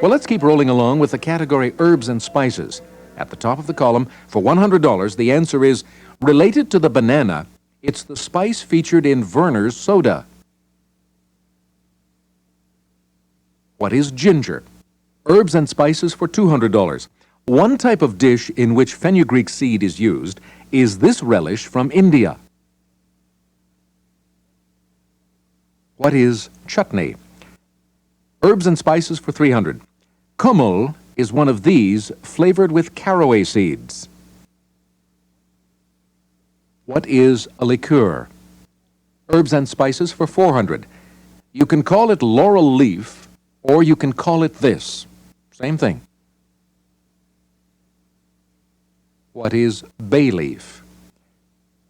Well, let's keep rolling along with the category herbs and spices. At the top of the column, for $100, the answer is related to the banana. It's the spice featured in Werner's soda. What is ginger? Herbs and spices for $200. One type of dish in which fenugreek seed is used is this relish from India. What is chutney? Herbs and spices for $300. Kumul is one of these flavored with caraway seeds. What is a liqueur? Herbs and spices for $400. You can call it laurel leaf, or you can call it this. Same thing. What is bay leaf?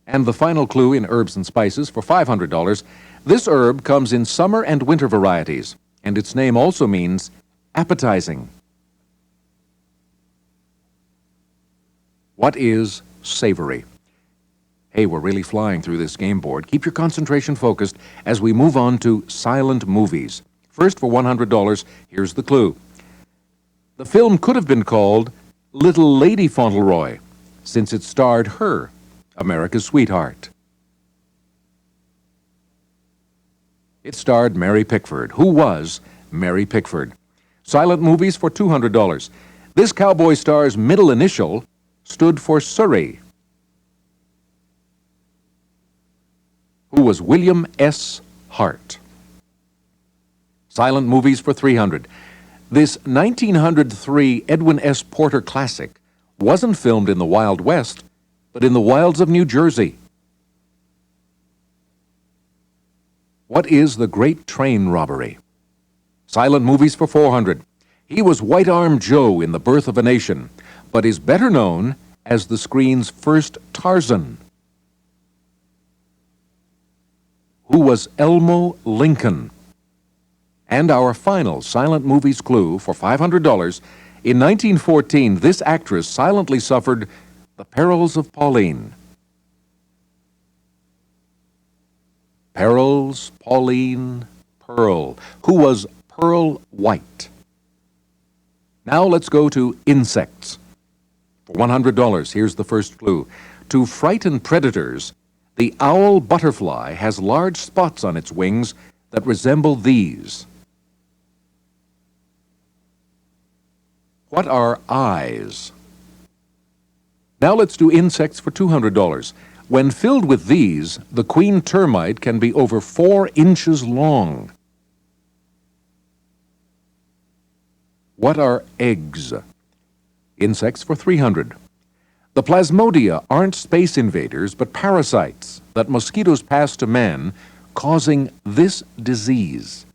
And the final clue in herbs and spices for $500. This herb comes in summer and winter varieties, and its name also means appetizing. What is savory? Hey, we're really flying through this game board. Keep your concentration focused as we move on to silent movies. First, for $100, here's the clue. The film could have been called Little Lady Fauntleroy, since it starred her, America's sweetheart. It starred Mary Pickford. Who was Mary Pickford? Silent movies for $200. This cowboy star's middle initial stood for Surrey. Who was William S. Hart? Silent movies for $300. This 1903 Edwin S. Porter classic wasn't filmed in the Wild West, but in the wilds of New Jersey. What is the Great Train Robbery? Silent movies for $400. He was White Arm Joe in The Birth of a Nation, but is better known as the screen's first Tarzan. Who was Elmo Lincoln? And our final silent movies clue for $500. In 1914, this actress silently suffered the perils of Pauline. Perils, Pauline, Pearl. Who was Pearl White? Now let's go to insects. For $100, here's the first clue. To frighten predators, the owl butterfly has large spots on its wings that resemble these. What are eyes? Now let's do insects for $200. When filled with these, the queen termite can be over 4 inches long. What are eggs? Insects for $300. The plasmodia aren't space invaders, but parasites that mosquitoes pass to man, causing this disease.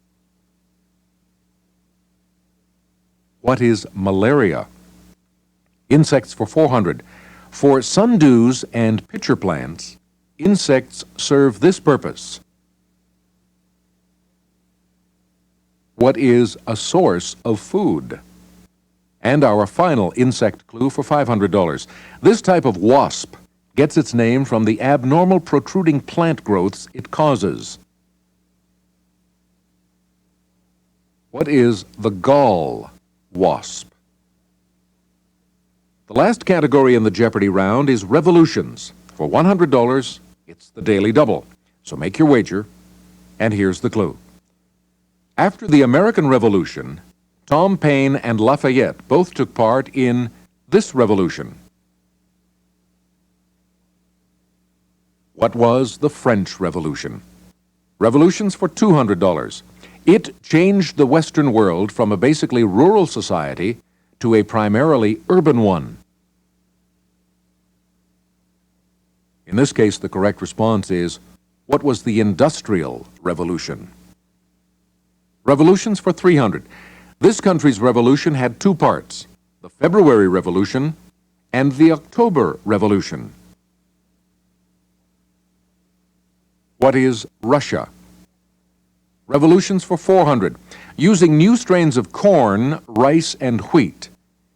What is malaria? Insects for $400. For sundews and pitcher plants, insects serve this purpose. What is a source of food? And our final insect clue for $500. This type of wasp gets its name from the abnormal protruding plant growths it causes. What is the gall wasp? The last category in the Jeopardy round is revolutions. For $100, it's the Daily Double. So make your wager, and here's the clue. After the American Revolution, Tom Paine and Lafayette both took part in this revolution. What was the French Revolution? Revolutions for $200. It changed the Western world from a basically rural society to a primarily urban one. In this case, the correct response is, what was the Industrial Revolution? Revolutions for $300. This country's revolution had 2 parts, the February Revolution and the October Revolution. What is Russia? Revolutions for $400. Using new strains of corn, rice, and wheat.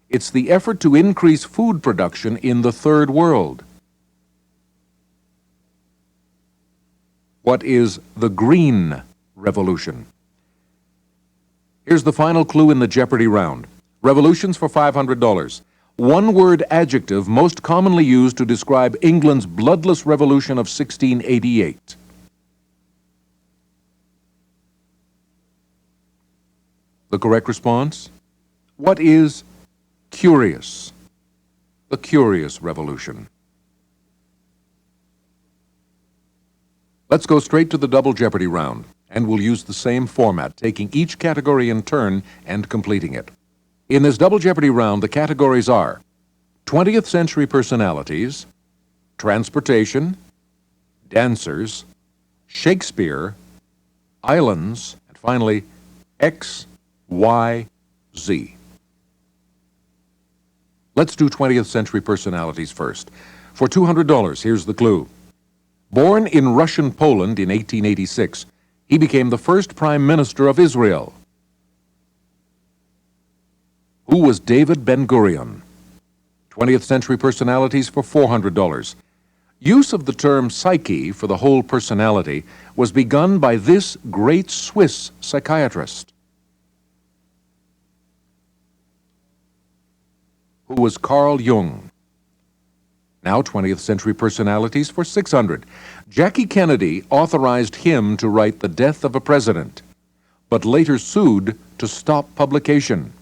It's the effort to increase food production in the Third World. What is the Green Revolution? Here's the final clue in the Jeopardy round. Revolutions for $500. One-word adjective most commonly used to describe England's bloodless revolution of 1688. The correct response? What is curious? The Curious Revolution. Let's go straight to the Double Jeopardy round, and we'll use the same format, taking each category in turn and completing it. In this Double Jeopardy round, the categories are 20th Century Personalities, Transportation, Dancers, Shakespeare, Islands, and finally, X, Y, Z. Let's do 20th Century Personalities first. For $200, here's the clue. Born in Russian Poland in 1886, he became the first Prime Minister of Israel. Who was David Ben-Gurion? 20th Century Personalities for $400. Use of the term psyche for the whole personality was begun by this great Swiss psychiatrist. Who was Carl Jung? Now 20th Century Personalities for $600. Jackie Kennedy authorized him to write The Death of a President, but later sued to stop publication.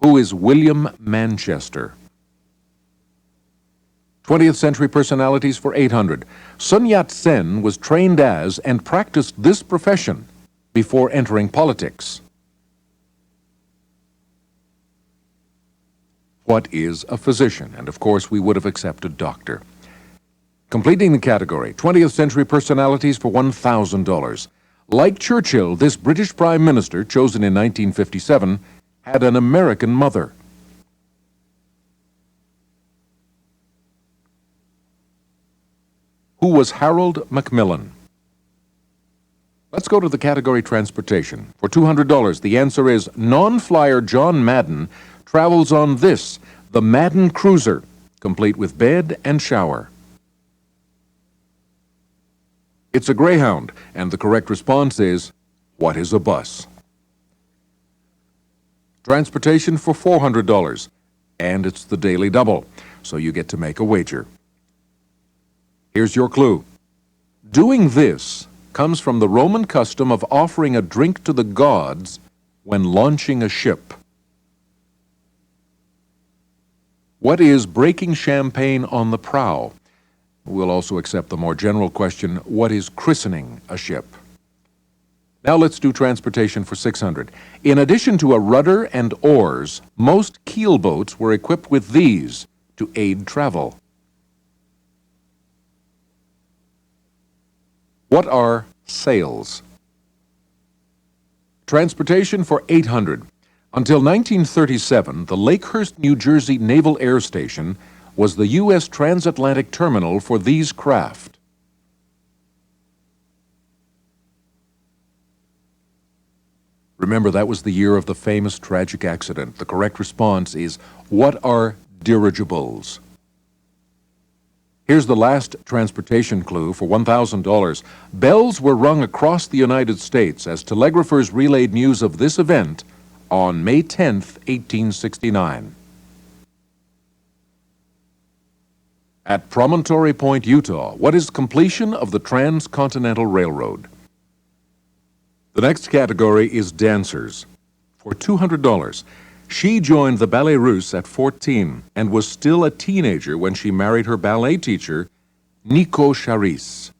Who is William Manchester? 20th Century Personalities for $800. Sun Yat-sen was trained as and practiced this profession before entering politics. What is a physician? And of course, we would have accepted doctor. Completing the category, 20th Century Personalities for $1,000. Like Churchill, this British Prime Minister, chosen in 1957, had an American mother. Who was Harold Macmillan? Let's go to the category Transportation. For $200, the answer is non-flyer John Madden travels on this, the Madden Cruiser, complete with bed and shower. It's a Greyhound, and the correct response is, what is a bus? Transportation for $400, and it's the Daily Double, so you get to make a wager. Here's your clue. Doing this comes from the Roman custom of offering a drink to the gods when launching a ship. What is breaking champagne on the prow? We'll also accept the more general question, what is christening a ship? Now let's do transportation for $600. In addition to a rudder and oars, most keelboats were equipped with these to aid travel. What are sails? Transportation for $800. Until 1937, the Lakehurst, New Jersey Naval Air Station was the U.S. transatlantic terminal for these craft. Remember, that was the year of the famous tragic accident. The correct response is, what are dirigibles? Here's the last transportation clue for $1,000. Bells were rung across the United States as telegraphers relayed news of this event on May 10, 1869. At Promontory Point, Utah, what is completion of the Transcontinental Railroad? The next category is dancers. For $200, she joined the Ballet Russe at 14 and was still a teenager when she married her ballet teacher, Nico Charis.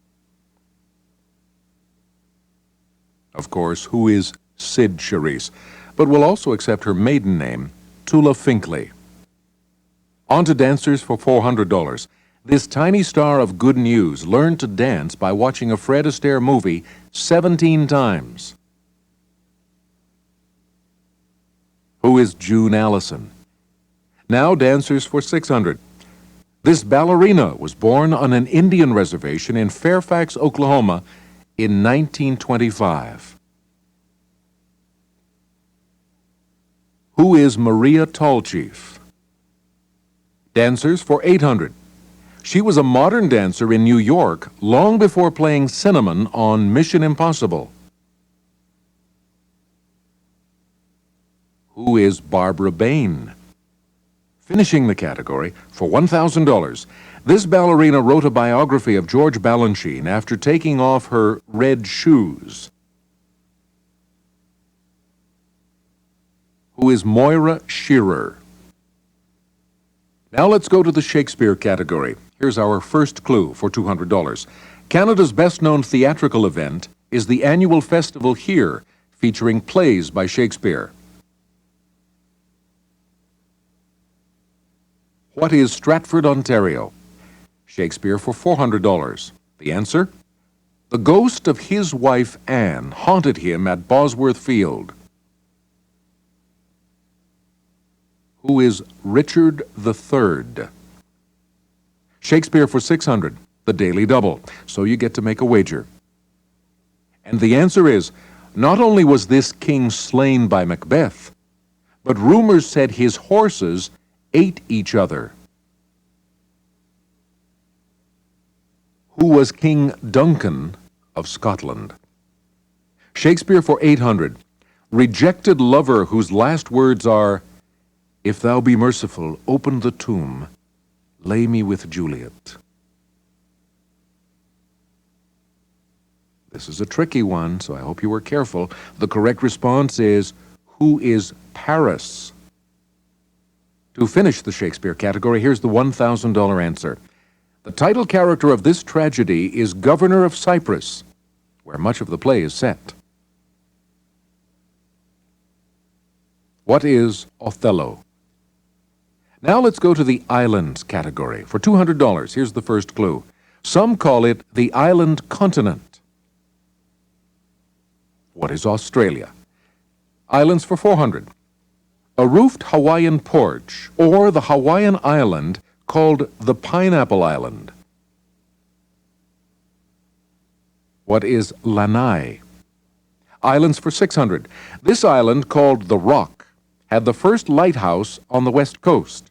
Of course, who is Sid Charis? But we'll also accept her maiden name, Tula Finkley. On to dancers for $400. This tiny star of good news learned to dance by watching a Fred Astaire movie 17 times. Who is June Allison? Now dancers for $600. This ballerina was born on an Indian reservation in Fairfax, Oklahoma in 1925. Who is Maria Tallchief? Dancers for $800. She was a modern dancer in New York long before playing Cinnamon on Mission Impossible. Who is Barbara Bain? Finishing the category for $1,000, this ballerina wrote a biography of George Balanchine after taking off her red shoes. Who is Moira Shearer? Now let's go to the Shakespeare category. Here's our first clue for $200. Canada's best-known theatrical event is the annual festival here, featuring plays by Shakespeare. What is Stratford, Ontario? Shakespeare for $400. The answer? The ghost of his wife Anne haunted him at Bosworth Field. Who is Richard III? Shakespeare for $600. The Daily Double. So you get to make a wager. And the answer is, not only was this king slain by Macbeth, but rumors said his horses ate each other. Who was King Duncan of Scotland? Shakespeare for $800. Rejected lover whose last words are, "If thou be merciful, open the tomb, lay me with Juliet." This is a tricky one, so I hope you were careful. The correct response is, who is Paris? To finish the Shakespeare category, here's the $1,000 answer. The title character of this tragedy is Governor of Cyprus, where much of the play is set. What is Othello? Now let's go to the islands category. For $200, here's the first clue. Some call it the island continent. What is Australia? Islands for $400. A roofed Hawaiian porch, or the Hawaiian island called the Pineapple Island. What is Lanai? Islands for $600. This island, called the Rock, had the first lighthouse on the west coast.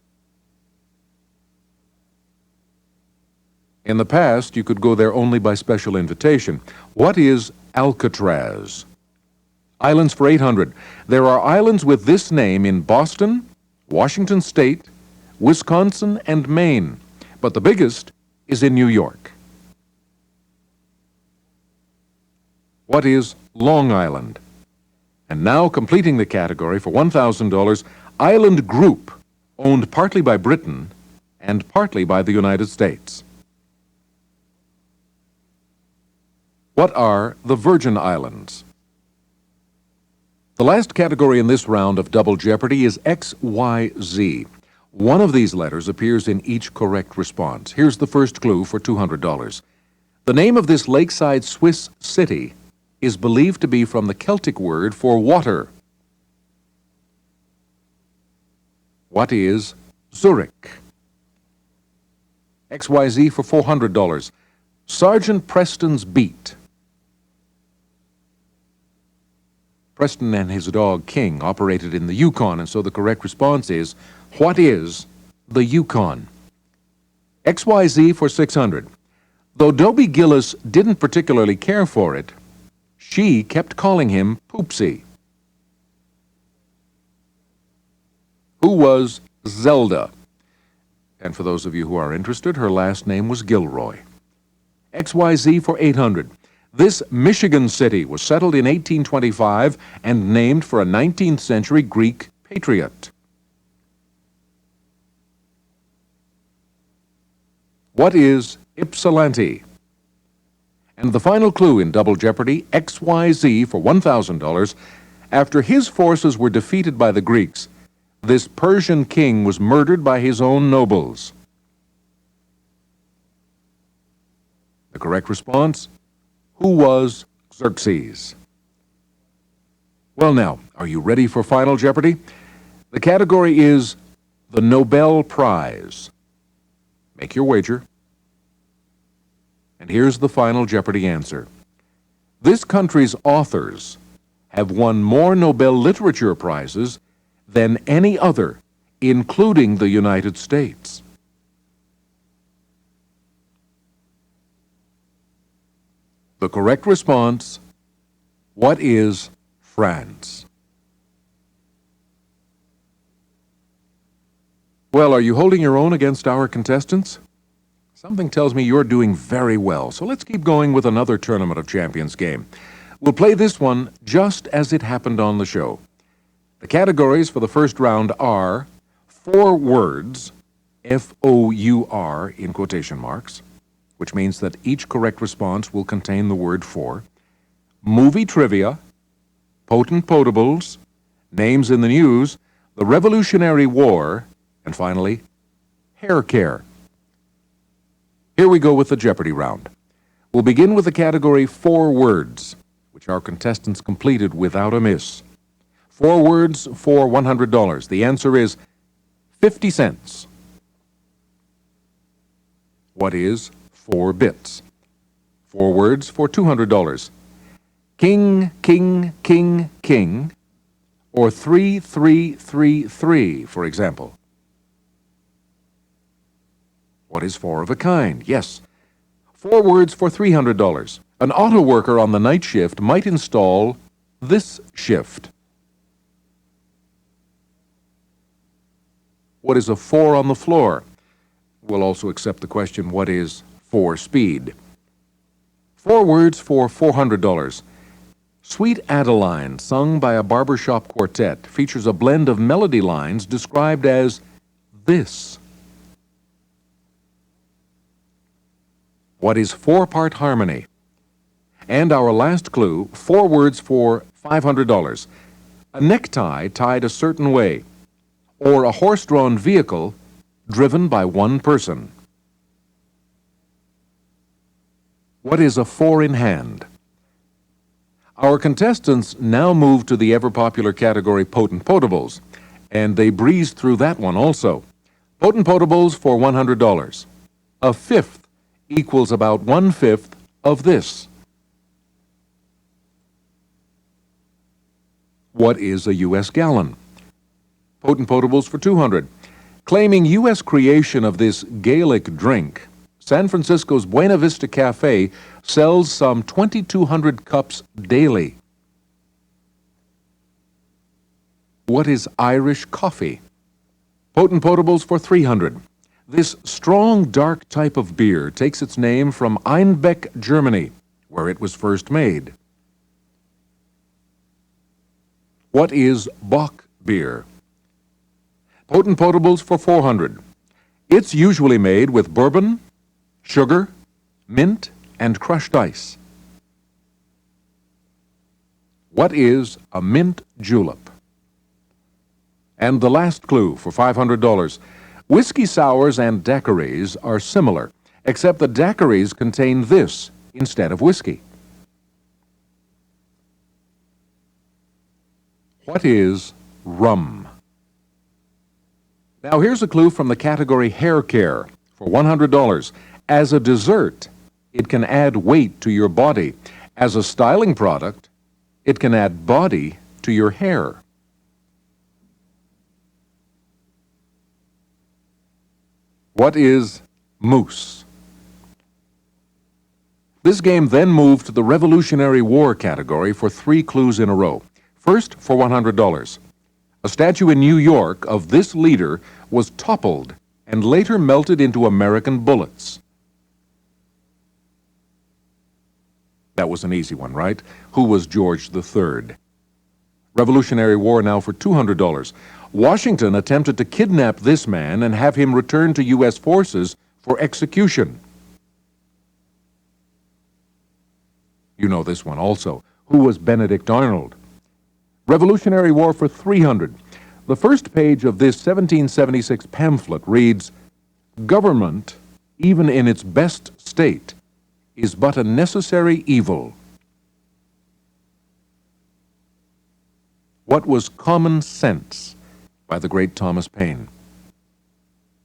In the past, you could go there only by special invitation. What is Alcatraz? Islands for $800. There are islands with this name in Boston, Washington State, Wisconsin, and Maine, but the biggest is in New York. What is Long Island? And now, completing the category for $1,000, Island Group, owned partly by Britain and partly by the United States. What are the Virgin Islands? The last category in this round of Double Jeopardy is XYZ. One of these letters appears in each correct response. Here's the first clue for $200. The name of this lakeside Swiss city is believed to be from the Celtic word for water. What is Zurich? XYZ for $400. Sergeant Preston's Beat. Preston and his dog King operated in the Yukon, and so the correct response is, what is the Yukon? XYZ for $600. Though Dobie Gillis didn't particularly care for it, she kept calling him Poopsie. Who was Zelda? And for those of you who are interested, her last name was Gilroy. XYZ for $800. This Michigan city was settled in 1825 and named for a 19th century Greek patriot. What is Ypsilanti? And the final clue in Double Jeopardy, XYZ for $1,000. After his forces were defeated by the Greeks, this Persian king was murdered by his own nobles. The correct response? Who was Xerxes? Well now, are you ready for Final Jeopardy? The category is the Nobel Prize. Make your wager. And here's the Final Jeopardy answer. This country's authors have won more Nobel Literature Prizes than any other, including the United States. The correct response, what is France? Well, are you holding your own against our contestants? Something tells me you're doing very well, so let's keep going with another Tournament of Champions game. We'll play this one just as it happened on the show. The categories for the first round are 4 words, F-O-U-R in quotation marks, which means that each correct response will contain the word for, movie trivia, potent potables, names in the news, the Revolutionary War, and finally, hair care. Here we go with the Jeopardy round. We'll begin with the category 4 words, which our contestants completed without a miss. 4 words for $100. The answer is 50 cents. What is 4 bits? 4 words for $200. King, king, king, king, or 3, 3, 3, 3, for example. What is 4 of a kind? Yes. 4 words for $300. An auto worker on the night shift might install this shift. What is a 4 on the floor? We'll also accept the question, what is 4 speed? 4 words for $400. Sweet Adeline, sung by a barbershop quartet, features a blend of melody lines described as this. What is 4-part harmony? And our last clue, 4 words for $500. A necktie tied a certain way, or a horse-drawn vehicle driven by one person. What is a 4 in hand? Our contestants now move to the ever-popular category Potent Potables, and they breezed through that one also. Potent Potables for $100. A fifth equals about 1/5 of this. What is a U.S. gallon? Potent Potables for $200. Claiming U.S. creation of this Gaelic drink, San Francisco's Buena Vista Cafe sells some 2,200 cups daily. What is Irish coffee? Potent Potables for $300. This strong, dark type of beer takes its name from Einbeck, Germany, where it was first made. What is Bock beer? Potent Potables for $400. It's usually made with bourbon, sugar, mint, and crushed ice. What is a mint julep? And the last clue for $500. Whiskey sours and daiquiris are similar, except the daiquiris contain this instead of whiskey. What is rum? Now here's a clue from the category hair care for $100. As a dessert, it can add weight to your body. As a styling product, it can add body to your hair. What is mousse? This game then moved to the Revolutionary War category for 3 clues in a row. First, for $100. A statue in New York of this leader was toppled and later melted into American bullets. That was an easy one, right? Who was George III? Revolutionary War now for $200. Washington attempted to kidnap this man and have him returned to U.S. forces for execution. You know this one also. Who was Benedict Arnold? Revolutionary War for $300. The first page of this 1776 pamphlet reads, "Government, even in its best state, is but a necessary evil." What was common sense? By the great Thomas Paine.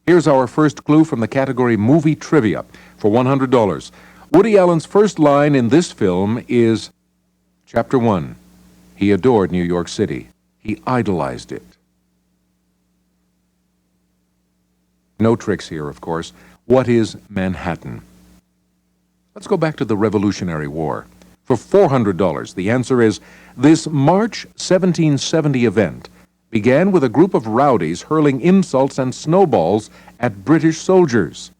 Here's our first clue from the category Movie Trivia for $100. Woody Allen's first line in this film is, Chapter 1, he adored New York City. He idolized it. No tricks here, of course. What is Manhattan? Let's go back to the Revolutionary War. For $400, the answer is, this March 1770 event began with a group of rowdies hurling insults and snowballs at British soldiers.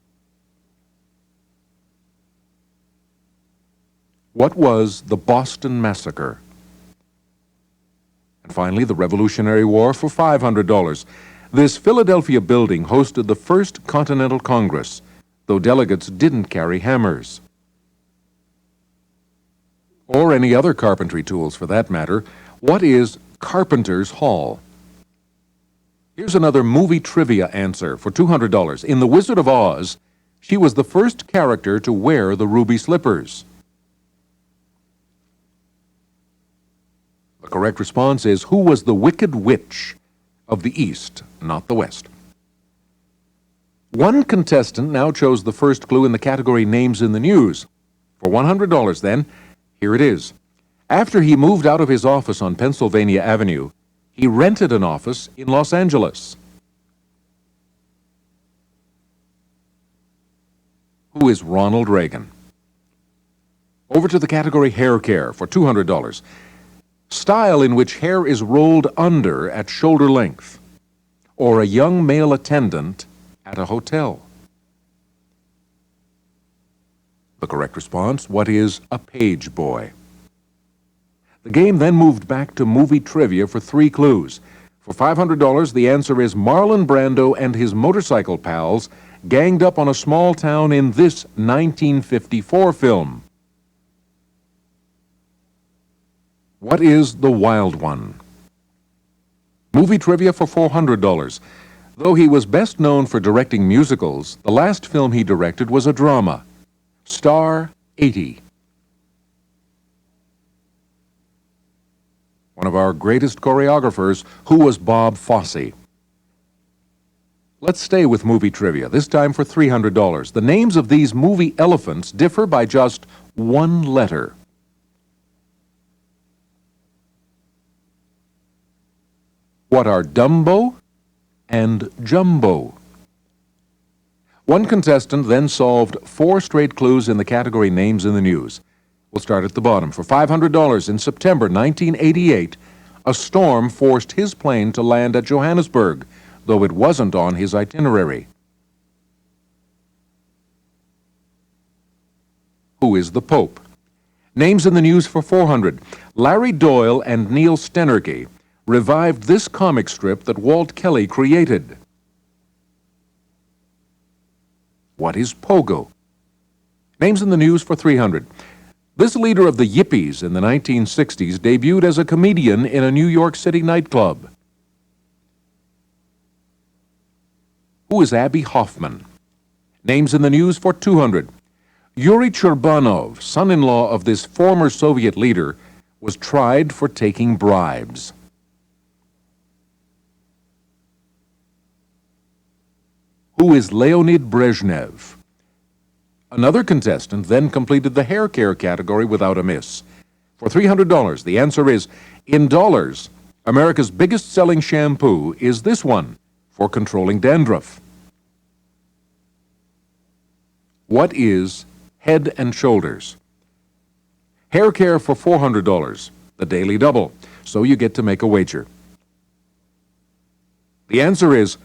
What was the Boston Massacre? And finally, the Revolutionary War for $500. This Philadelphia building hosted the First Continental Congress, though delegates didn't carry hammers. Or any other carpentry tools, for that matter. What is Carpenter's Hall? Here's another movie trivia answer for $200. In The Wizard of Oz, she was the first character to wear the ruby slippers. The correct response is, who was the Wicked Witch of the East, not the West? One contestant now chose the first clue in the category Names in the News. For $100 then, here it is. After he moved out of his office on Pennsylvania Avenue, he rented an office in Los Angeles. Who is Ronald Reagan? Over to the category Hair Care for $200. Style in which hair is rolled under at shoulder length, or a young male attendant at a hotel. The correct response, what is a page boy? The game then moved back to movie trivia for 3 clues. For $500, the answer is Marlon Brando and his motorcycle pals ganged up on a small town in this 1954 film. What is The Wild One? Movie trivia for $400. Though he was best known for directing musicals, the last film he directed was a drama, Star 80. One of our greatest choreographers, who was Bob Fosse? Let's stay with movie trivia, this time for $300. The names of these movie elephants differ by just one letter. What are Dumbo and Jumbo? One contestant then solved 4 straight clues in the category Names in the News. We'll start at the bottom. For $500, in September 1988, a storm forced his plane to land at Johannesburg, though it wasn't on his itinerary. Who is the Pope? Names in the News for $400. Larry Doyle and Neil Stenergy revived this comic strip that Walt Kelly created. What is Pogo? Names in the News for $300. This leader of the Yippies in the 1960s debuted as a comedian in a New York City nightclub. Who is Abby Hoffman? Names in the News for $200. Yuri Churbanov, son-in-law of this former Soviet leader, was tried for taking bribes. Who is Leonid Brezhnev? Another contestant then completed the hair care category without a miss. For $300, the answer is, in dollars, America's biggest selling shampoo is this one for controlling dandruff. What is Head and Shoulders? Hair care for $400, the daily double, so you get to make a wager. The answer is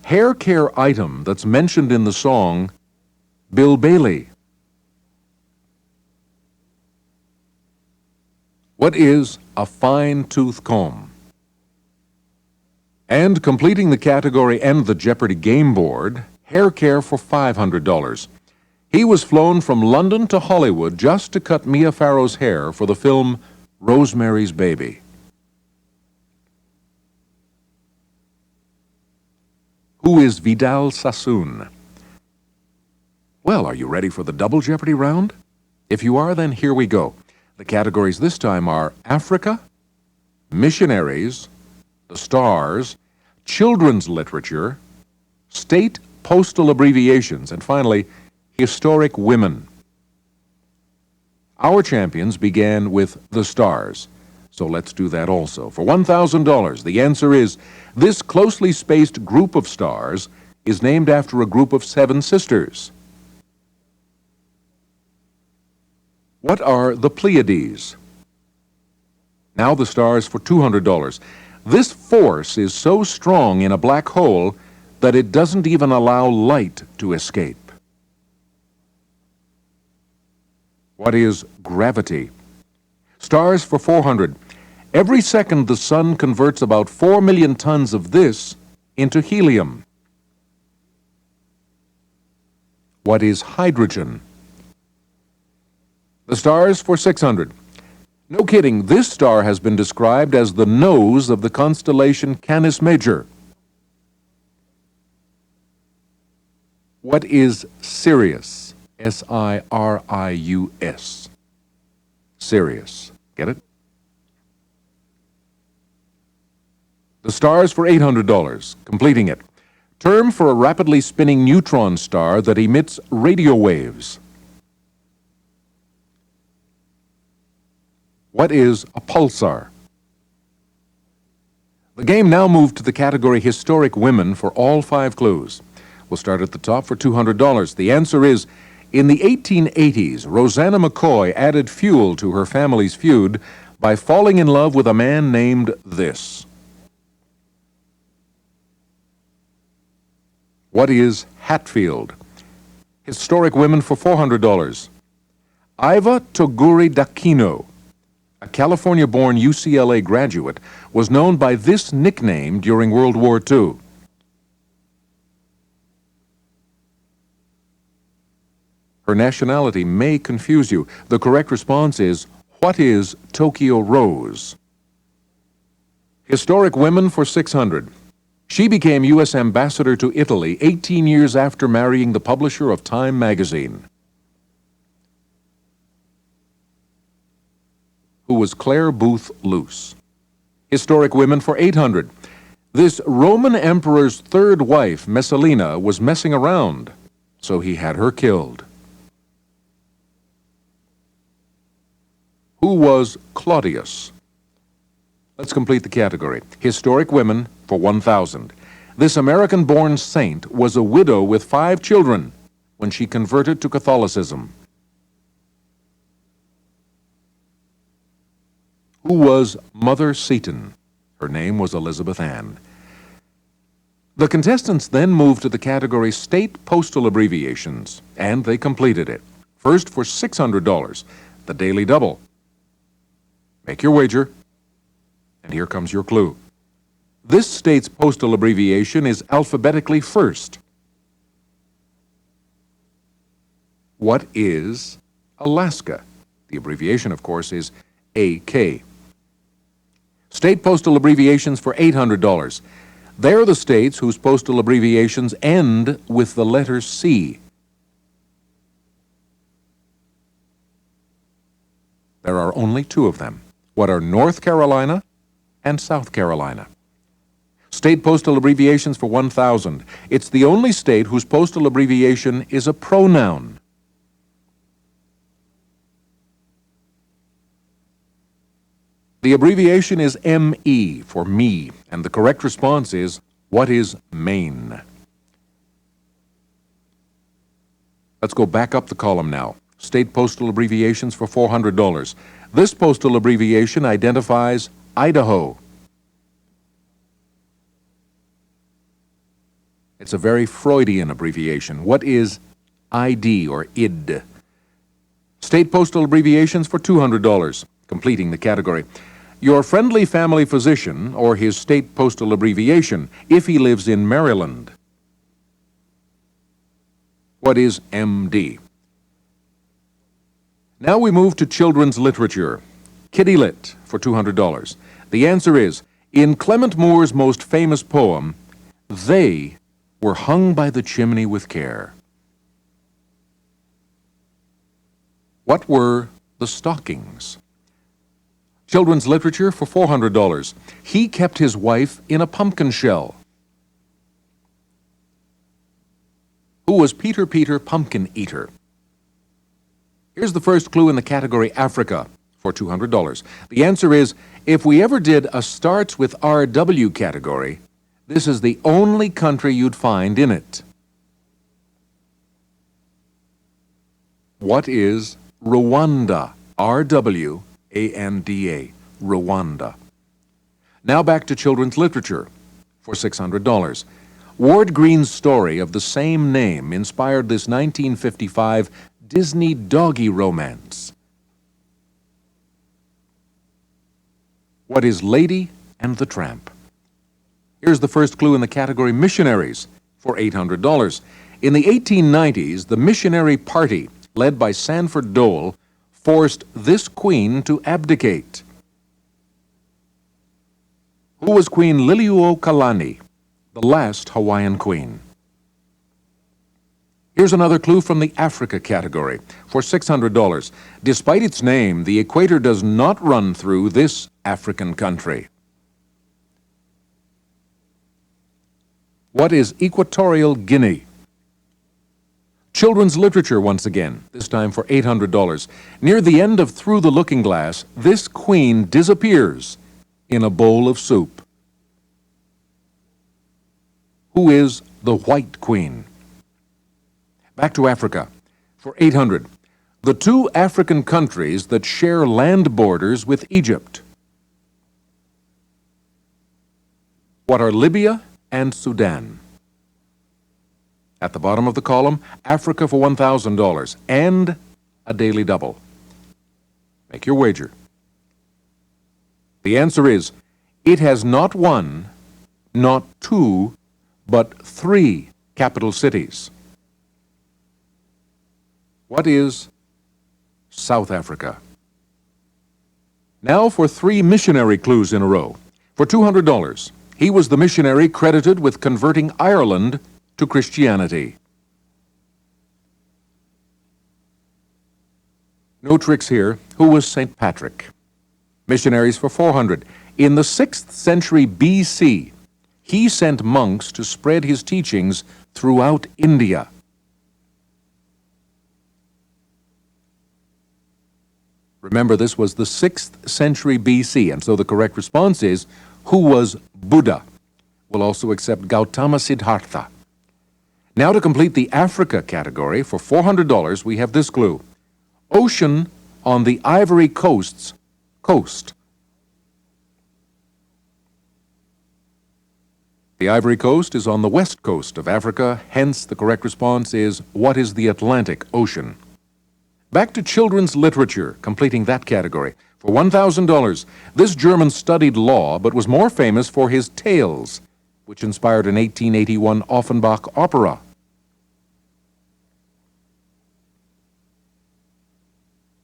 hair care item that's mentioned in the song Bill Bailey. What is a fine tooth comb? And completing the category and the Jeopardy game board, hair care for $500. He was flown from London to Hollywood just to cut Mia Farrow's hair for the film Rosemary's Baby. Who is Vidal Sassoon? Well, are you ready for the double Jeopardy round? If you are, then here we go. The categories this time are Africa, missionaries, the stars, children's literature, state postal abbreviations, and finally, historic women. Our champions began with the stars, so let's do that also. For $1,000, the answer is, this closely spaced group of stars is named after a group of 7 sisters. What are the Pleiades? Now the stars for $200. This force is so strong in a black hole that it doesn't even allow light to escape. What is gravity? Stars for $400. Every second the sun converts about 4 million tons of this into helium. What is hydrogen? The stars for $600. No kidding, this star has been described as the nose of the constellation Canis Major. What is Sirius? S-I-R-I-U-S. Sirius. Get it? The stars for $800, completing it. Term for a rapidly spinning neutron star that emits radio waves. What is a pulsar? The game now moved to the category Historic Women for all 5 clues. We'll start at the top for $200. The answer is, in the 1880s, Rosanna McCoy added fuel to her family's feud by falling in love with a man named this. What is Hatfield? Historic Women for $400. Iva Toguri D'Aquino, a California-born UCLA graduate, was known by this nickname during World War II. Her nationality may confuse you. The correct response is, what is Tokyo Rose? Historic Women for $600. She became U.S. Ambassador to Italy 18 years after marrying the publisher of Time magazine. Who was Claire Booth Luce? Historic Women for $800. This Roman emperor's third wife, Messalina, was messing around, so he had her killed. Who was Claudius? Let's complete the category. Historic Women for $1,000. This American-born saint was a widow with 5 children when she converted to Catholicism. Who was Mother Seton? Her name was Elizabeth Ann. The contestants then moved to the category State Postal Abbreviations, and they completed it. First for $600, the Daily Double. Make your wager, and here comes your clue. This state's postal abbreviation is alphabetically first. What is Alaska? The abbreviation, of course, is AK. State postal abbreviations for $800. They're the states whose postal abbreviations end with the letter C. There are only 2 of them. What are North Carolina and South Carolina? State postal abbreviations for $1,000. It's the only state whose postal abbreviation is a pronoun. The abbreviation is ME for me, and the correct response is, what is Maine? Let's go back up the column now. State postal abbreviations for $400. This postal abbreviation identifies Idaho. It's a very Freudian abbreviation. What is ID or ID? State postal abbreviations for $200, completing the category. Your friendly family physician, or his state postal abbreviation, if he lives in Maryland. What is MD? Now we move to children's literature. Kitty Lit for $200. The answer is, in Clement Moore's most famous poem, they were hung by the chimney with care. What were the stockings? Children's literature for $400. He kept his wife in a pumpkin shell. Who was Peter Pumpkin Eater? Here's the first clue in the category Africa for $200. The answer is, if we ever did a starts with RW category, this is the only country you'd find in it. What is Rwanda, R-W-A-N-D-A, Rwanda. Now back to children's literature for $600. Ward Green's story of the same name inspired this 1955 Disney doggy romance. What is Lady and the Tramp? Here's the first clue in the category Missionaries for $800. In the 1890s, the missionary party, led by Sanford Dole, forced this queen to abdicate. Who was Queen Liliuokalani, the last Hawaiian queen? Here's another clue from the Africa category for $600. Despite its name, the equator does not run through this African country. What is Equatorial Guinea? Children's literature once again, this time for $800. Near the end of Through the Looking Glass, this queen disappears in a bowl of soup. Who is the White Queen? Back to Africa for $800. The two African countries that share land borders with Egypt. What are Libya and Sudan? At the bottom of the column, Africa for $1,000 and a daily double. Make your wager. The answer is, it has not one, not two, but three capital cities. What is South Africa? Now for three missionary clues in a row. For $200, he was the missionary credited with converting Ireland to Christianity. No tricks here. Who was St. Patrick? Missionaries for $400. In the 6th century BC, he sent monks to spread his teachings throughout India. Remember, this was the 6th century BC, and so the correct response is, who was Buddha? We'll also accept Gautama Siddhartha. Now to complete the Africa category, for $400, we have this clue. Ocean on the Ivory Coast's coast. The Ivory Coast is on the west coast of Africa, hence the correct response is, what is the Atlantic Ocean? Back to children's literature, completing that category. For $1,000, this German studied law but was more famous for his tales, which inspired an 1881 Offenbach opera.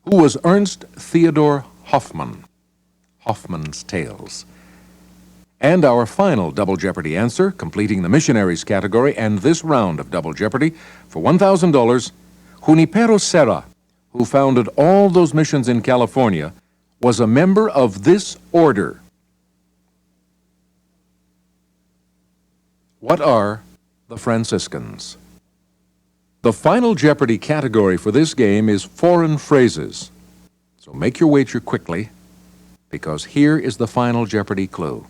Who was Ernst Theodor Hoffmann? Hoffmann's Tales. And our final Double Jeopardy answer, completing the missionaries category and this round of Double Jeopardy, for $1,000, Junipero Serra, who founded all those missions in California, was a member of this order. What are the Franciscans? The final Jeopardy category for this game is foreign phrases. So make your wager quickly, because here is the final Jeopardy clue.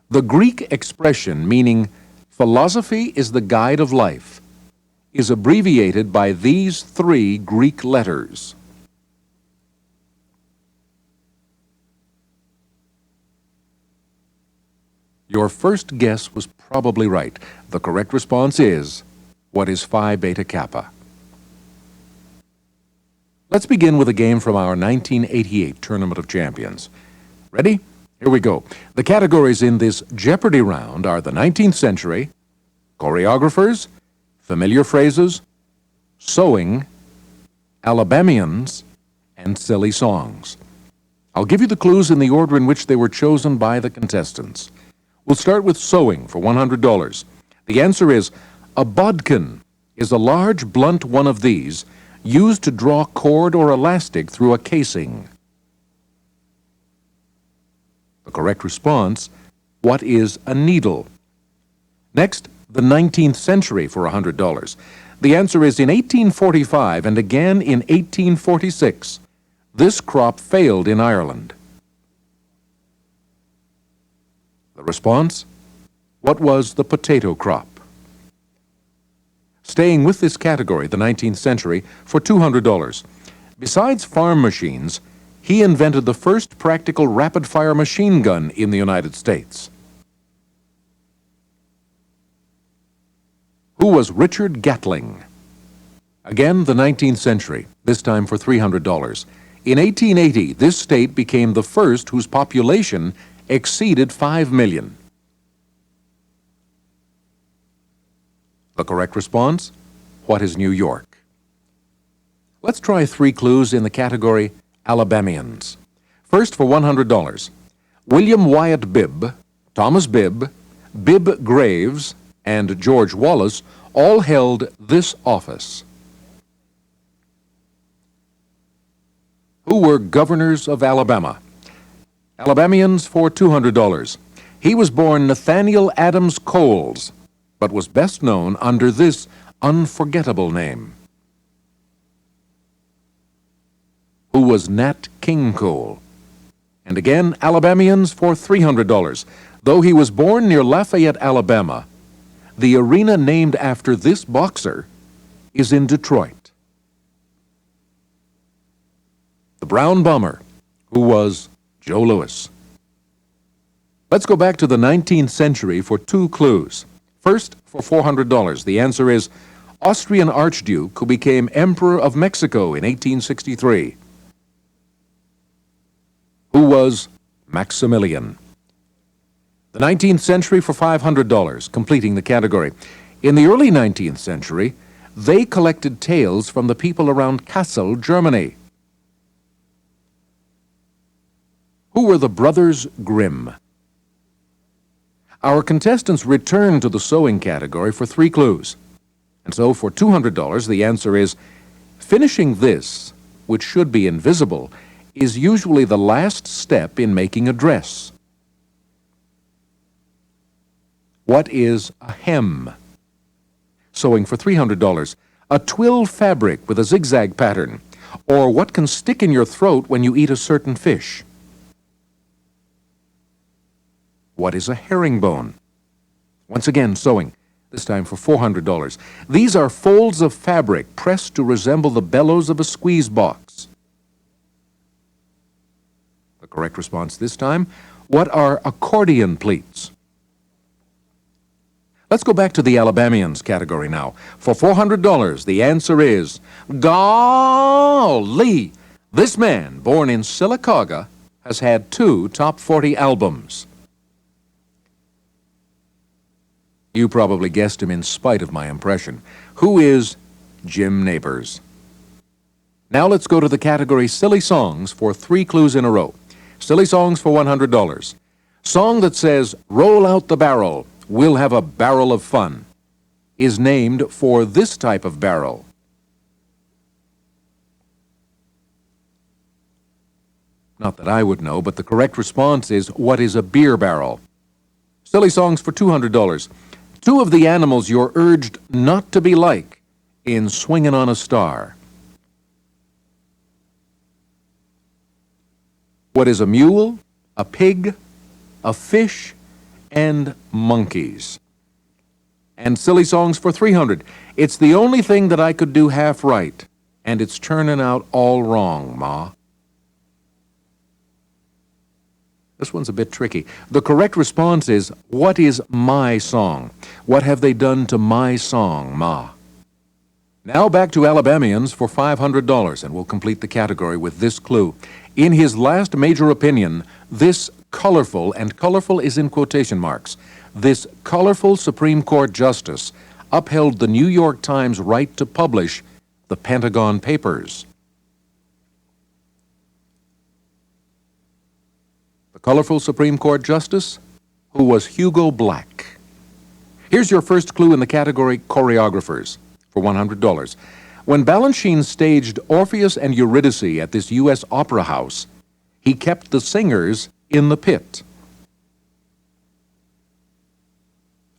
The Greek expression meaning philosophy is the guide of life is abbreviated by these three Greek letters. Your first guess was probably right. The correct response is, what is Phi Beta Kappa? Let's begin with a game from our 1988 Tournament of Champions. Ready? Here we go. The categories in this Jeopardy round are the 19th century, choreographers, familiar phrases, sewing, Alabamians, and silly songs. I'll give you the clues in the order in which they were chosen by the contestants. We'll start with sewing for $100. The answer is, a bodkin is a large, blunt one of these used to draw cord or elastic through a casing. The correct response, what is a needle? Next, the 19th century for $100. The answer is in 1845 and again in 1846. This crop failed in Ireland. The response, what was the potato crop? Staying with this category, the 19th century, for $200. Besides farm machines, he invented the first practical rapid-fire machine gun in the United States. Who was Richard Gatling? Again, the 19th century, this time for $300. In 1880, this state became the first whose population exceeded 5 million. The correct response? What is New York? Let's try 3 clues in the category Alabamians. First, for $100, William Wyatt Bibb, Thomas Bibb, Bibb Graves, and George Wallace all held this office. Who were governors of Alabama? Alabamians for $200. He was born Nathaniel Adams Coles, but was best known under this unforgettable name. Who was Nat King Cole? And again, Alabamians for $300. Though he was born near Lafayette, Alabama, the arena named after this boxer is in Detroit. The Brown Bomber, who was Joe Louis. Let's go back to the 19th century for 2 clues. First, for $400, the answer is Austrian Archduke who became Emperor of Mexico in 1863. Who was Maximilian? The 19th century for $500, completing the category. In the early 19th century, they collected tales from the people around Kassel, Germany. Who were the Brothers Grimm? Our contestants return to the sewing category for 3 clues. And so for $200, the answer is, finishing this, which should be invisible, is usually the last step in making a dress. What is a hem? Sewing for $300, a twill fabric with a zigzag pattern, or what can stick in your throat when you eat a certain fish. What is a herringbone? Once again, sewing, this time for $400. These are folds of fabric pressed to resemble the bellows of a squeeze box. The correct response this time, what are accordion pleats? Let's go back to the Alabamians category now. For $400, the answer is, golly! This man, born in Sylacauga, has had 2 top 40 albums. You probably guessed him in spite of my impression. Who is Jim Nabors? Now let's go to the category Silly Songs for 3 clues in a row. Silly Songs for $100. Song that says, roll out the barrel, we'll have a barrel of fun, is named for this type of barrel. Not that I would know, but the correct response is, what is a beer barrel? Silly Songs for $200. 2 of the animals you're urged not to be like in Swingin' on a Star. What is a mule, a pig, a fish, and monkeys? And Silly Songs for $300. It's the only thing that I could do half right, and it's turning out all wrong, Ma. This one's a bit tricky. The correct response is, what is my song? What have they done to my song, Ma? Now back to Alabamians for $500, and we'll complete the category with this clue. In his last major opinion, this colorful, and colorful is in quotation marks, this colorful Supreme Court justice upheld the New York Times right to publish the Pentagon Papers. The colorful Supreme Court justice, who was Hugo Black. Here's your first clue in the category choreographers for $100. When Balanchine staged Orpheus and Eurydice at this U.S. Opera House, he kept the singers in the pit.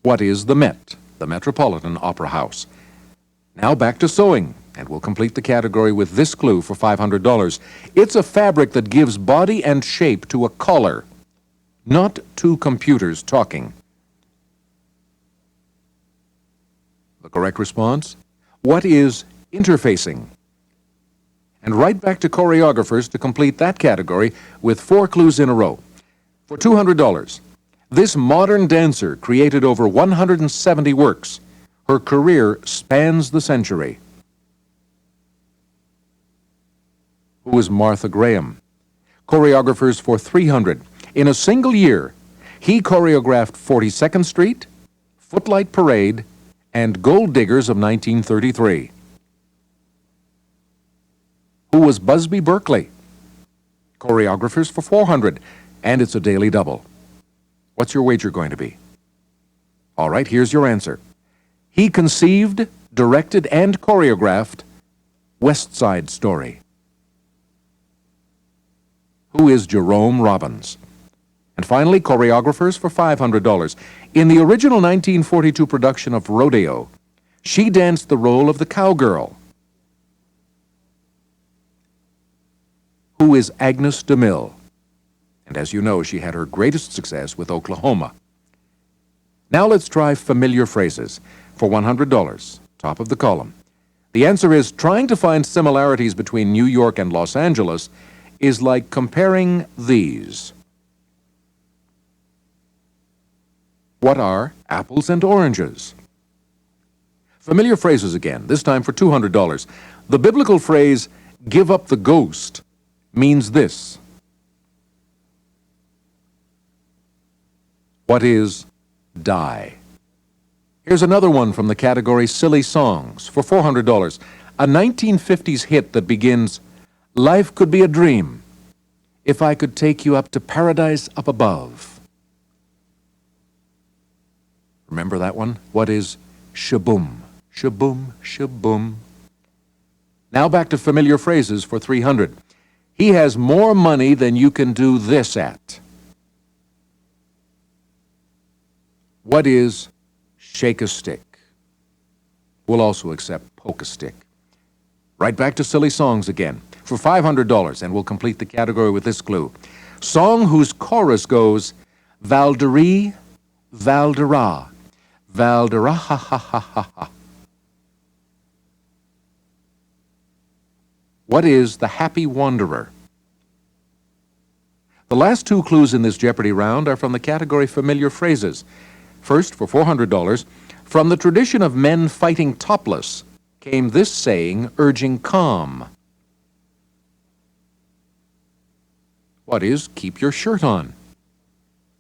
What is the Met, the Metropolitan Opera House? Now back to sewing, and we'll complete the category with this clue for $500. It's a fabric that gives body and shape to a collar, not 2 computers talking. The correct response? What is interfacing? And right back to choreographers to complete that category with 4 clues in a row. For $200, this modern dancer created over 170 works. Her career spans the century. Who is Martha Graham? Choreographers for $300. In a single year, he choreographed 42nd Street, Footlight Parade, and Gold Diggers of 1933. Who was Busby Berkeley? Choreographers for $400, and it's a daily double. What's your wager going to be? All right, here's your answer. He conceived, directed, and choreographed West Side Story. Who is Jerome Robbins? And finally, choreographers for $500. In the original 1942 production of Rodeo, she danced the role of the cowgirl. Who is Agnes DeMille? And as you know, she had her greatest success with Oklahoma. Now let's try familiar phrases for $100, top of the column. The answer is trying to find similarities between New York and Los Angeles is like comparing these. What are apples and oranges? Familiar phrases again, this time for $200. The biblical phrase, give up the ghost, means this. What is die? Here's another one from the category Silly Songs for $400. A 1950s hit that begins, life could be a dream if I could take you up to paradise up above. Remember that one? What is shaboom? Shaboom, shaboom. Now back to familiar phrases for $300. He has more money than you can do this at. What is shake a stick? We'll also accept poke a stick. Right back to silly songs again for $500, and we'll complete the category with this clue. Song whose chorus goes, Valderie, Valdera, Valdera, ha ha ha ha ha. What is the happy wanderer? The last 2 clues in this Jeopardy round are from the category familiar phrases. First, for $400, from the tradition of men fighting topless came this saying urging calm. What is keep your shirt on?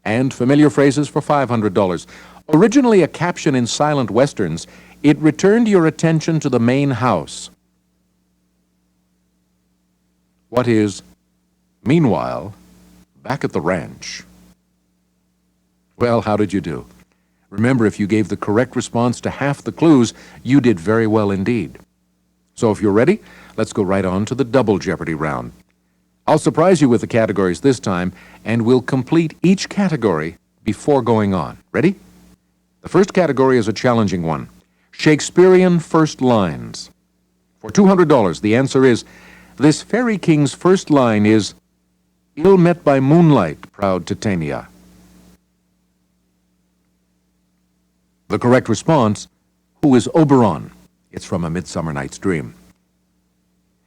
And familiar phrases for $500. Originally a caption in silent westerns, it returned your attention to the main house. What is meanwhile back at the ranch? Well, how did you do? Remember, if you gave the correct response to half the clues, you did very well indeed. So if you're ready, let's go right on to the double Jeopardy round. I'll surprise you with the categories this time, and we'll complete each category before going on. Ready? The first category is a challenging one. Shakespearean first lines. For $200, the answer is, this fairy king's first line is, ill met by moonlight, proud Titania. The correct response, who is Oberon? It's from A Midsummer Night's Dream.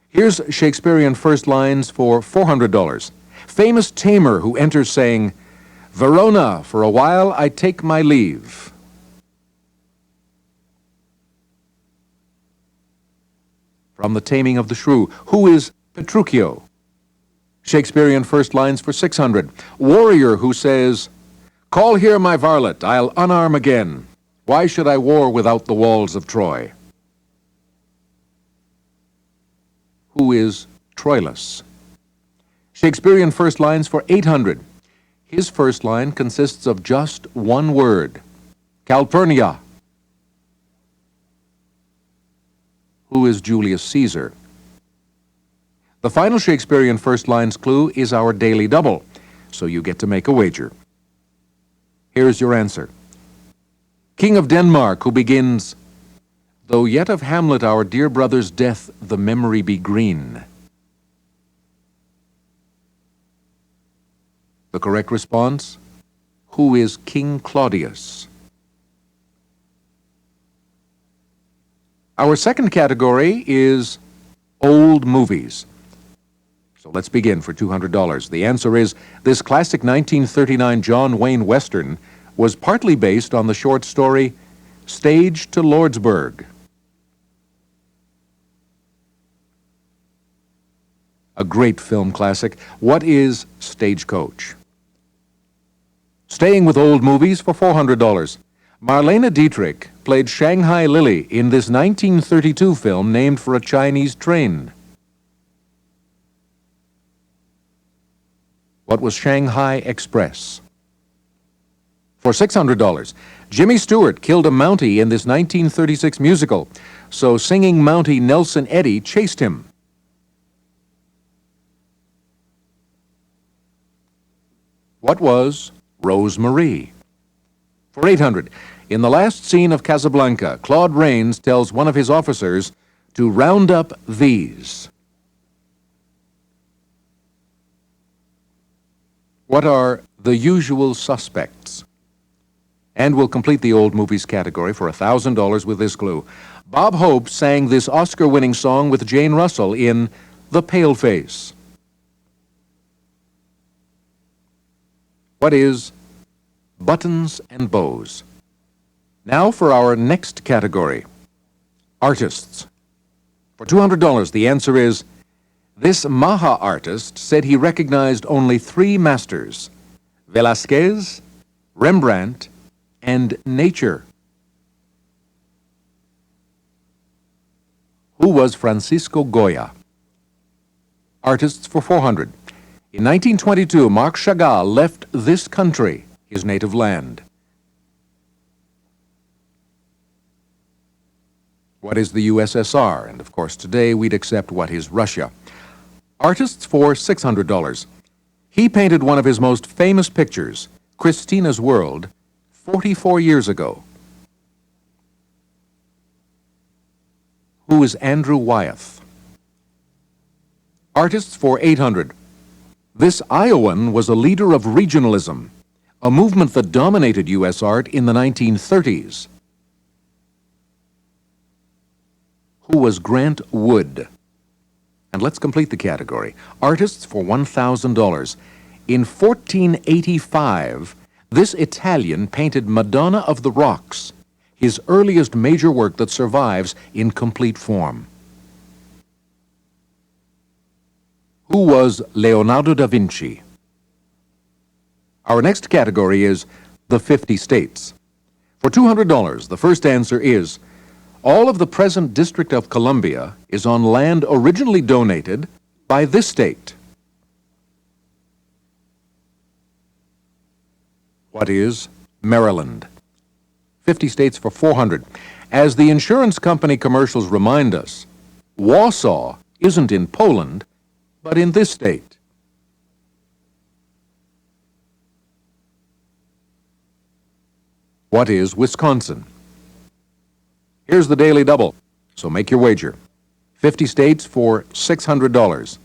Here's Shakespearean first lines for $400. Famous tamer who enters saying, Verona, for a while I take my leave. From The Taming of the Shrew, who is Petruchio? Shakespearean first lines for $600. Warrior who says, call here my varlet, I'll unarm again. Why should I war without the walls of Troy? Who is Troilus? Shakespearean first lines for $800. His first line consists of just one word, Calpurnia. Who is Julius Caesar? The final Shakespearean first lines clue is our daily double, so you get to make a wager. Here's your answer. King of Denmark, who begins, though yet of Hamlet our dear brother's death the memory be green. The correct response, who is King Claudius? Our second category is old movies. So let's begin for $200. The answer is this classic 1939 John Wayne Western was partly based on the short story Stage to Lordsburg. A great film classic. What is Stagecoach? Staying with old movies for $400. Marlene Dietrich played Shanghai Lily in this 1932 film named for a Chinese train. What was Shanghai Express? For $600, Jimmy Stewart killed a Mountie in this 1936 musical, so singing Mountie Nelson Eddy chased him. What was Rose-Marie? For $800, in the last scene of Casablanca, Claude Rains tells one of his officers to round up these. What are the usual suspects? And we'll complete the old movies category for $1,000 with this clue. Bob Hope sang this Oscar-winning song with Jane Russell in The Paleface. What is Buttons and Bows? Now for our next category, artists. For $200, the answer is, this Maha artist said he recognized only 3 masters, Velázquez, Rembrandt, and nature. Who was Francisco Goya? Artists for $400. In 1922, Marc Chagall left this country, his native land. What is the USSR? And of course, today we'd accept what is Russia. Artists for $600. He painted one of his most famous pictures, Christina's World, 44 years ago. Who is Andrew Wyeth? Artists for $800. This Iowan was a leader of regionalism, a movement that dominated U.S. art in the 1930s. Who was Grant Wood? And let's complete the category. Artists for $1,000. In 1485, this Italian painted Madonna of the Rocks, his earliest major work that survives in complete form. Who was Leonardo da Vinci? Our next category is the 50 states. For $200, the first answer is, all of the present District of Columbia is on land originally donated by this state. What is Maryland? 50 states for $400. As the insurance company commercials remind us, Warsaw isn't in Poland, but in this state. What is Wisconsin? Here's the Daily Double, so make your wager. 50 states for $600.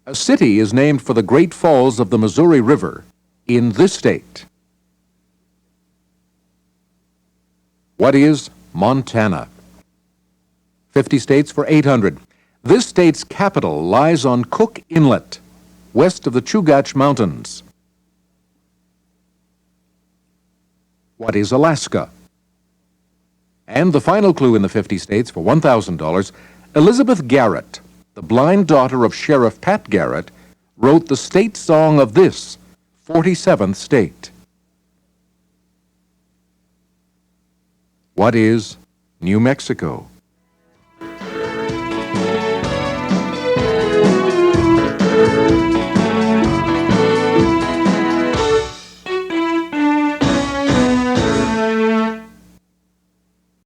A city is named for the Great Falls of the Missouri River in this state. What is Montana? 50 states for $800. This state's capital lies on Cook Inlet, west of the Chugach Mountains. What is Alaska? And the final clue in the 50 states for $1,000, Elizabeth Garrett, the blind daughter of Sheriff Pat Garrett, wrote the state song of this 47th state. What is New Mexico?